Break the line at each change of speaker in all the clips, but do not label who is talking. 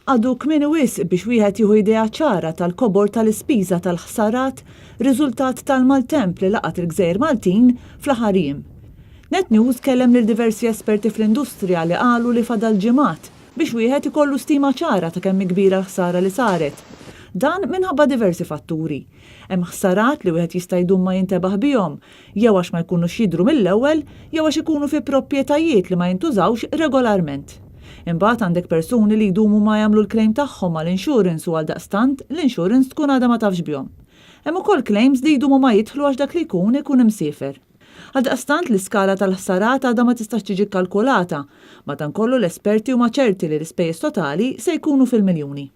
Għadu kmini wisq biex wieħed jieħu idea ċara tal-kobor tal-ispiża tal-ħsarat riżultat tal-maltemp li laqat il-Gżejjer Maltin fl-aħħar jiem. Net News kellem lil diversi esperti fl-industrija li qalu li fadal ġimgħat biex wieħed ikollu stima ċara ta' kemm kbira l-ħsara li saret. Dan minħabba diversi fatturi. Hemm ħsarat li wieħed jista' jdum ma jintebaħ bihom, jew għax ma jkunux jidhru mill-ewwel, jew għax ikunu fi proprjetajiet li ma jintużawx regolarment. Imbagħad għandek persuni li jdumu ma jagħmlu l-claim tagħhom għall-insurance u għaldaqstant l-insurance tkun għadha ma tafx bihom. Hemm ukoll claims li jdumu ma jidħlu għax dak li jkun imsiefer. Għaldaqstant l-iskala tal-ħsarat għadha ma tistax tiġi kkalkulata, madankollu l-esperti huma ċerti li l-ispejjeż totali se jkunu fil-miljuni.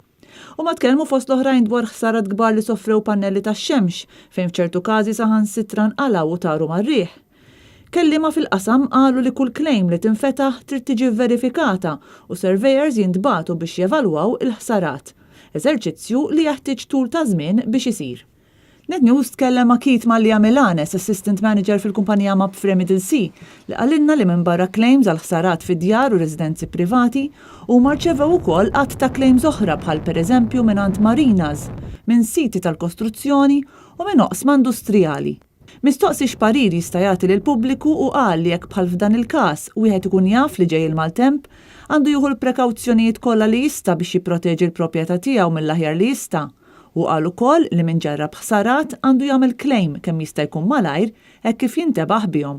U ma tkellmu fost l-oħrajn dwar ħsarat kbar li soffrew pannelli tax-xemx fejn f'ċertu każi saħansitra nqalgħu u taru mar-riħ. Kelliema fil-qasam qalu li kull claim li tinfetaħ trid tiġi verifikata u surveyors jintbagħtu biex jevalwaw il-ħsarat. Eżerċizzju li jeħtieġ tul ta' żmien biex isir. Net News tkellem ma' Keith Mallia Milanes, Assistant Manager fil-kumpanija Map Remedial Sea, li qalilna li minn barra claims għal ħsarat fid-djar u residenzi privati u marċevew ukoll qatt ta' claims oħra bħal pereżempju mingħand marinas, minn siti tal-kostruzzjoni u minn oqsma industrijali. Mistoqsi x'parir jista' jagħti lill-pubbliku u qal li jekk bħal f'dan il-każ wieħed ikun jaf li ġej il-maltemp, għandu jieħu l-prekawzjonijiet kollha li jista' biex jipproteġi l-proprjetà tiegħu mill-aħjar li jista'. U qal ukoll li min ġarrab ħsarat għandu jagħmel claim kemm jista' jkun malajr hekk kif jintebaħ bihom.